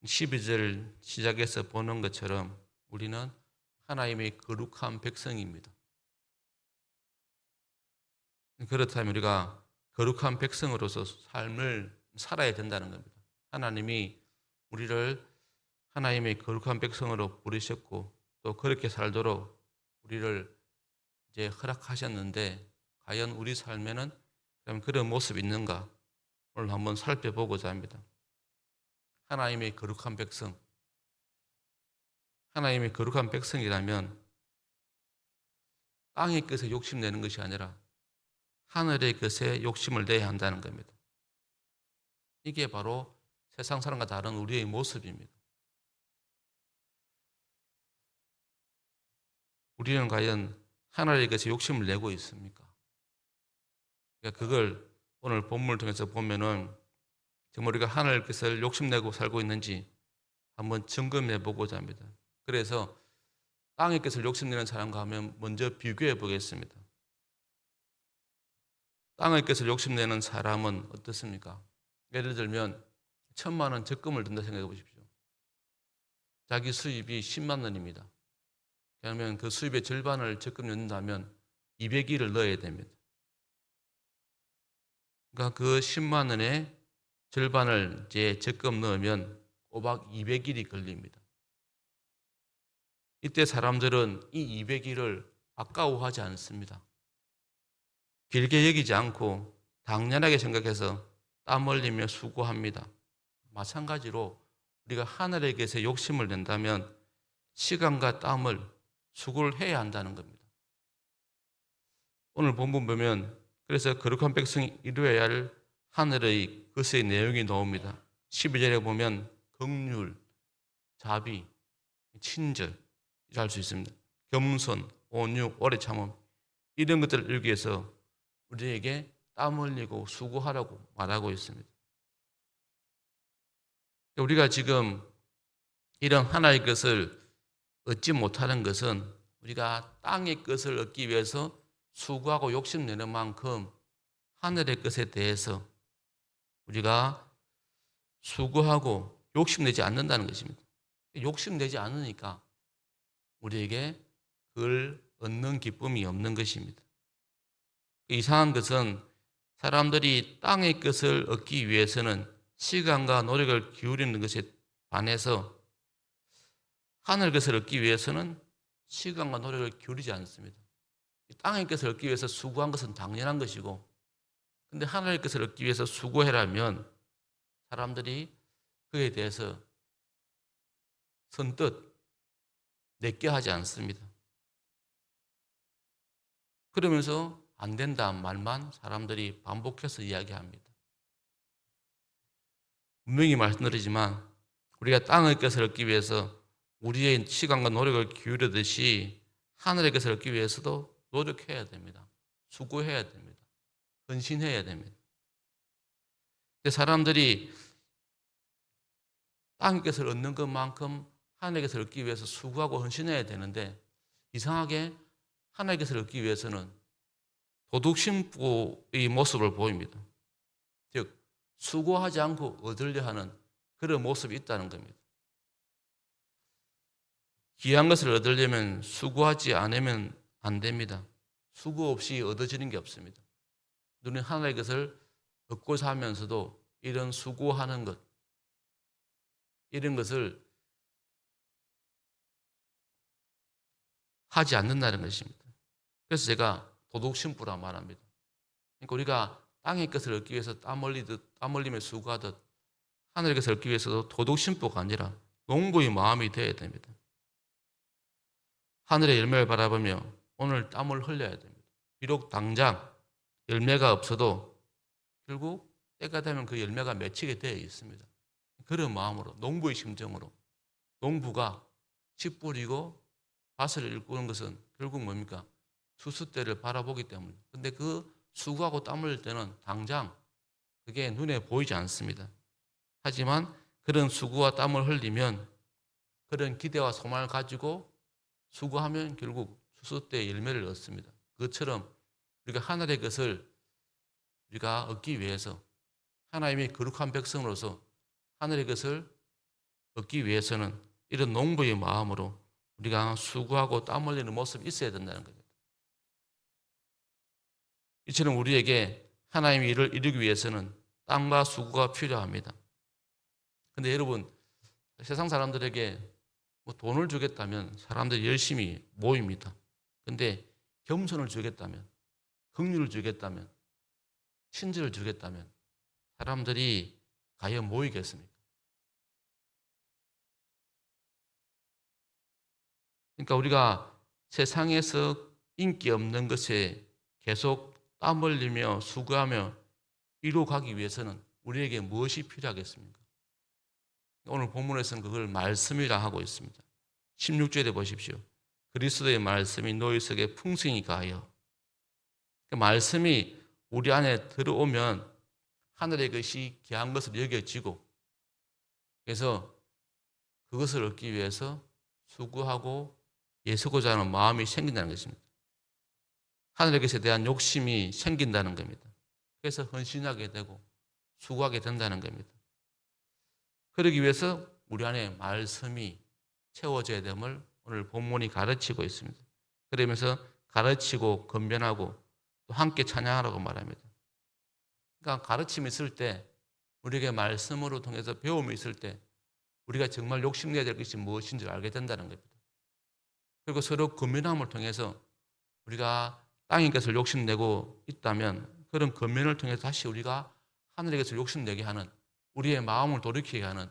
12절 시작해서 보는 것처럼 우리는 하나님의 거룩한 백성입니다. 그렇다면 우리가 거룩한 백성으로서 삶을 살아야 된다는 겁니다. 하나님이 우리를 하나님의 거룩한 백성으로 부르셨고 또 그렇게 살도록 우리를 이제 허락하셨는데 과연 우리 삶에는 그럼 그런 모습이 있는가 오늘 한번 살펴보고자 합니다. 하나님의 거룩한 백성, 하나님의 거룩한 백성이라면 땅의 것에 욕심내는 것이 아니라 하늘의 것에 욕심을 내야 한다는 겁니다. 이게 바로 세상 사람과 다른 우리의 모습입니다. 우리는 과연 하늘의 것에 욕심을 내고 있습니까? 그러니까 그걸 오늘 본문을 통해서 보면은 정말 우리가 하늘의 것을 욕심내고 살고 있는지 한번 점검해 보고자 합니다. 그래서 땅의 것을 욕심내는 사람과 하면 먼저 비교해 보겠습니다. 땅의 것을 욕심내는 사람은 어떻습니까? 예를 들면 1,000만 원 적금을 든다 생각해 보십시오. 자기 수입이 10만 원입니다. 그러면 그 수입의 절반을 적금 넣는다면 200일을 넣어야 됩니다. 그러니까 그 10만 원의 절반을 이제 적금 넣으면 꼬박 200일이 걸립니다. 이때 사람들은 이 200일을 아까워하지 않습니다. 길게 여기지 않고 당연하게 생각해서 땀 흘리며 수고합니다. 마찬가지로 우리가 하늘의 것에 욕심을 낸다면 시간과 땀을 수고를 해야 한다는 겁니다. 오늘 본문 보면 그래서 거룩한 백성이 이루어야 할 하늘의 것의 내용이 나옵니다. 12절에 보면 긍휼, 자비, 친절 할 수 있습니다. 겸손, 온유, 오래 참음 이런 것들을 이루기 위해서 우리에게 땀 흘리고 수고하라고 말하고 있습니다. 우리가 지금 이런 하나의 것을 얻지 못하는 것은 우리가 땅의 것을 얻기 위해서 수고하고 욕심내는 만큼 하늘의 것에 대해서 우리가 수고하고 욕심내지 않는다는 것입니다. 욕심내지 않으니까 우리에게 그걸 얻는 기쁨이 없는 것입니다. 이상한 것은 사람들이 땅의 것을 얻기 위해서는 시간과 노력을 기울이는 것에 반해서 하늘 것을 얻기 위해서는 시간과 노력을 기울이지 않습니다. 땅의 것을 얻기 위해서 수고한 것은 당연한 것이고 근데 하늘의 것을 얻기 위해서 수고해라면 사람들이 그에 대해서 선뜻 내게 하지 않습니다. 그러면서 안 된다는 말만 사람들이 반복해서 이야기합니다. 분명히 말씀드리지만 우리가 땅의 것을 얻기 위해서 우리의 시간과 노력을 기울이듯이 하늘의 것을 얻기 위해서도 노력해야 됩니다. 수고해야 됩니다. 헌신해야 됩니다. 근데 사람들이 땅의 것을 얻는 것만큼 하늘의 것을 얻기 위해서 수고하고 헌신해야 되는데 이상하게 하늘의 것을 얻기 위해서는 도둑심부의 모습을 보입니다. 즉 수고하지 않고 얻으려 하는 그런 모습이 있다는 겁니다. 귀한 것을 얻으려면 수고하지 않으면 안 됩니다. 수고 없이 얻어지는 게 없습니다. 우리는 하나의 것을 얻고자 하면서도 이런 수고하는 것, 이런 것을 하지 않는다는 것입니다. 그래서 제가 도둑심부라 말합니다. 그러니까 우리가 땅의 것을 얻기 위해서 땀 흘리며 수고하듯 하늘의 것을 얻기 위해서도 도둑심부가 아니라 농부의 마음이 되어야 됩니다. 하늘의 열매를 바라보며 오늘 땀을 흘려야 됩니다. 비록 당장 열매가 없어도 결국 때가 되면 그 열매가 맺히게 되어 있습니다. 그런 마음으로 농부의 심정으로 농부가 씨 뿌리고 밭을 일구는 것은 결국 뭡니까? 추수 때를 바라보기 때문에. 근데 그 수고하고 땀 흘릴 때는 당장 그게 눈에 보이지 않습니다. 하지만 그런 수고와 땀을 흘리면 그런 기대와 소망을 가지고 수고하면 결국 추수 때 열매를 얻습니다. 그것처럼 우리가 하늘의 것을 우리가 얻기 위해서 하나님의 거룩한 백성으로서 하늘의 것을 얻기 위해서는 이런 농부의 마음으로 우리가 수고하고 땀 흘리는 모습이 있어야 된다는 겁니다. 이처럼 우리에게 하나님의 일을 이루기 위해서는 땀과 수고가 필요합니다. 근데 여러분, 세상 사람들에게 뭐 돈을 주겠다면 사람들이 열심히 모입니다. 근데 겸손을 주겠다면, 긍휼을 주겠다면, 친절을 주겠다면 사람들이 과연 모이겠습니까? 그러니까 우리가 세상에서 인기 없는 것에 계속 땀 흘리며 수고하며 이루어가기 위해서는 우리에게 무엇이 필요하겠습니까? 오늘 본문에서는 그걸 말씀이라 하고 있습니다. 16절에 보십시오. 그리스도의 말씀이 너희 속에 풍성히 가하여. 그 말씀이 우리 안에 들어오면 하늘의 것이 귀한 것으로 여겨지고, 그래서 그것을 얻기 위해서 수고하고 애쓰고자 하는 마음이 생긴다는 것입니다. 하늘의 것에 대한 욕심이 생긴다는 겁니다. 그래서 헌신하게 되고 수고하게 된다는 겁니다. 그러기 위해서 우리 안에 말씀이 채워져야 됨을 오늘 본문이 가르치고 있습니다. 그러면서 가르치고 건면하고 또 함께 찬양하라고 말합니다. 그러니까 가르침이 있을 때, 우리에게 말씀으로 통해서 배움이 있을 때 우리가 정말 욕심내야 될 것이 무엇인지 알게 된다는 겁니다. 그리고 서로 건면함을 통해서 우리가 땅의 것을 욕심내고 있다면 그런 건면을 통해서 다시 우리가 하늘의 것을 욕심내게 하는, 우리의 마음을 돌이키게 하는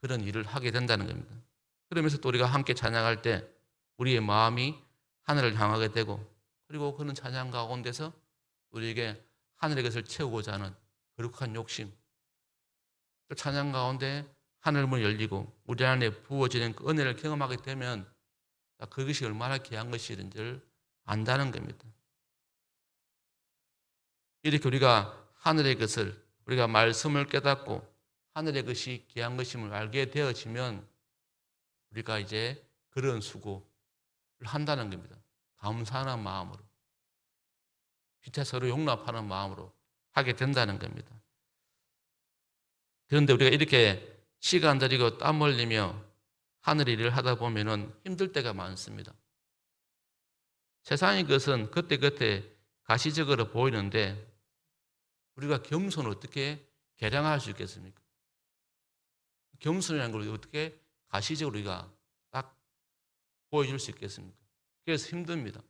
그런 일을 하게 된다는 겁니다. 그러면서 또 우리가 함께 찬양할 때 우리의 마음이 하늘을 향하게 되고, 그리고 그런 찬양 가운데서 우리에게 하늘의 것을 채우고자 하는 거룩한 욕심, 또 찬양 가운데 하늘문이 열리고 우리 안에 부어지는 그 은혜를 경험하게 되면 그것이 얼마나 귀한 것인지를 안다는 겁니다. 이렇게 우리가 하늘의 것을, 우리가 말씀을 깨닫고 하늘의 것이 귀한 것임을 알게 되어지면 우리가 이제 그런 수고를 한다는 겁니다. 감사하는 마음으로, 피차 서로 용납하는 마음으로 하게 된다는 겁니다. 그런데 우리가 이렇게 시간 들이고 땀 흘리며 하늘 일을 하다 보면은 힘들 때가 많습니다. 세상의 것은 그때그때 가시적으로 보이는데 우리가 겸손을 어떻게 개량할 수 있겠습니까? 겸손이라는 걸 어떻게 가시적으로 우리가 딱 보여줄 수 있겠습니까? 그래서 힘듭니다.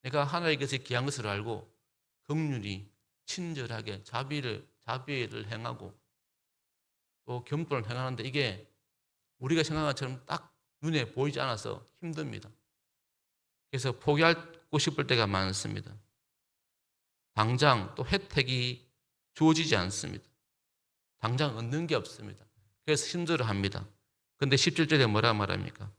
내가 하나의 것이 귀한 것을 알고 긍휼히 친절하게 자비를 행하고 또 겸손을 행하는데 이게 우리가 생각한 것처럼 딱 눈에 보이지 않아서 힘듭니다. 그래서 포기하고 싶을 때가 많습니다. 당장 또 혜택이 주어지지 않습니다. 당장 얻는 게 없습니다. 그래서 힘들어합니다. 그런데 17절에 뭐라 말합니까?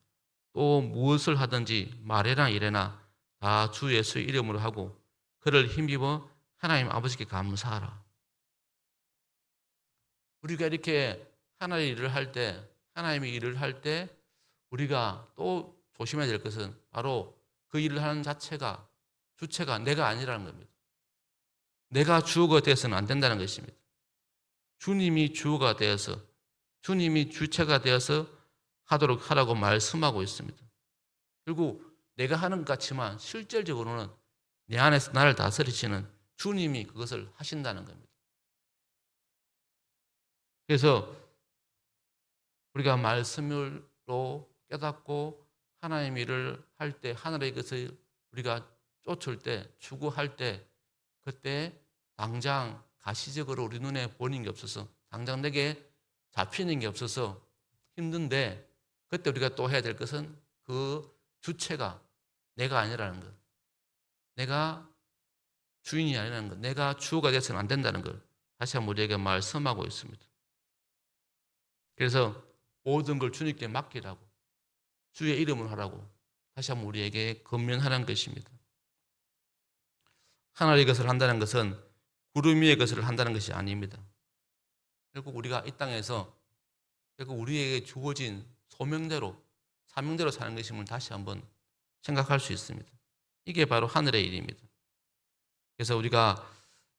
또 무엇을 하든지 말해나 이래나 다 주 예수의 이름으로 하고 그를 힘입어 하나님 아버지께 감사하라. 우리가 이렇게 하나님의 일을 할 때, 하나님의 일을 할 때 우리가 또 조심해야 될 것은 바로 그 일을 하는 자체가, 주체가 내가 아니라는 겁니다. 내가 주어가 되어서는 안 된다는 것입니다. 주님이 주어가 되어서, 주님이 주체가 되어서 하도록 하라고 말씀하고 있습니다. 그리고 내가 하는 것 같지만 실질적으로는 내 안에서 나를 다스리시는 주님이 그것을 하신다는 겁니다. 그래서 우리가 말씀으로 깨닫고 하나님의 일을 할 때, 하늘의 것을 우리가 쫓을 때, 추구할 때, 그때 당장 가시적으로 우리 눈에 보이는 게 없어서, 당장 내게 잡히는 게 없어서 힘든데, 그때 우리가 또 해야 될 것은 그 주체가 내가 아니라는 것, 내가 주인이 아니라는 것, 내가 주어가 되어서는 안 된다는 걸 다시 한번 우리에게 말씀하고 있습니다. 그래서 모든 걸 주님께 맡기라고, 주의 이름을 하라고 다시 한번 우리에게 권면하는 것입니다. 하나님의 것을 한다는 것은 구름 위의 것을 한다는 것이 아닙니다. 결국 우리가 이 땅에서 결국 우리에게 주어진 소명대로, 사명대로 사는 것임을 다시 한번 생각할 수 있습니다. 이게 바로 하늘의 일입니다. 그래서 우리가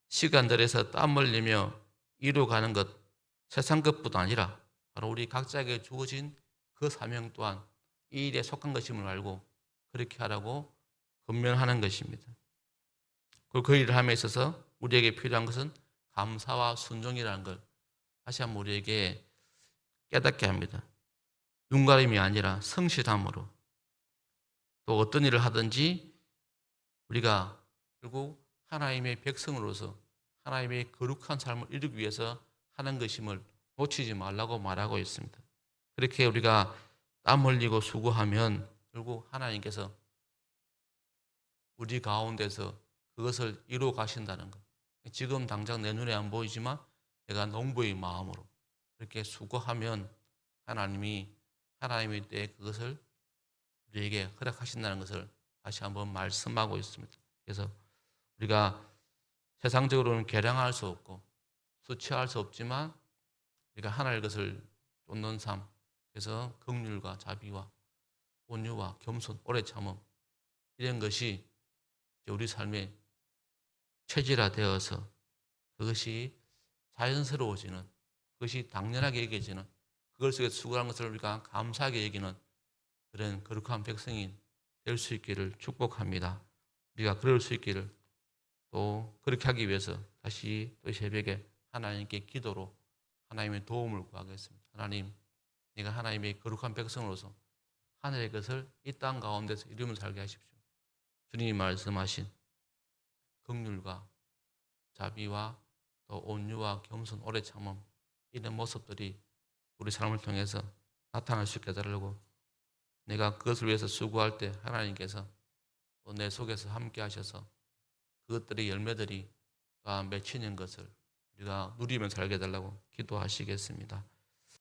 시간 들여서 땀 흘리며 이루어가는 것, 세상 것뿐 아니라 바로 우리 각자에게 주어진 그 사명 또한 이 일에 속한 것임을 알고 그렇게 하라고 권면하는 것입니다. 그리고 그 일을 함에 있어서 우리에게 필요한 것은 감사와 순종이라는 걸 다시 한번 우리에게 깨닫게 합니다. 눈가림이 아니라 성실함으로 또 어떤 일을 하든지 우리가 결국 하나님의 백성으로서 하나님의 거룩한 삶을 이루기 위해서 하는 것임을 놓치지 말라고 말하고 있습니다. 그렇게 우리가 땀 흘리고 수고하면 결국 하나님께서 우리 가운데서 그것을 이루어 가신다는 것. 지금 당장 내 눈에 안 보이지만 내가 농부의 마음으로 그렇게 수고하면 하나님이 하나님의 때에 그것을 우리에게 허락하신다는 것을 다시 한번 말씀하고 있습니다. 그래서 우리가 세상적으로는 계량할 수 없고 수치할 수 없지만 우리가 하나님의 것을 쫓는 삶, 그래서 긍휼과 자비와 온유와 겸손, 오래 참음 이런 것이 우리 삶에 체질화되어서 그것이 자연스러워지는, 그것이 당연하게 여겨지는, 그걸 속에 수고한 것을 우리가 감사하게 여기는 그런 거룩한 백성이 될 수 있기를 축복합니다. 우리가 그럴 수 있기를 또 그렇게 하기 위해서 다시 또 새벽에 하나님께 기도로 하나님의 도움을 구하겠습니다. 하나님, 내가 하나님의 거룩한 백성으로서 하늘의 것을 이 땅 가운데서 이루며 살게 하십시오. 주님이 말씀하신 긍휼과 자비와 또 온유와 겸손, 오래 참음 이런 모습들이 우리 삶을 통해서 나타날 수 있게 해달라고, 내가 그것을 위해서 수고할 때 하나님께서 또 내 속에서 함께 하셔서 그것들의 열매들이 다 맺히는 것을 우리가 누리며 살게 해달라고 기도하시겠습니다.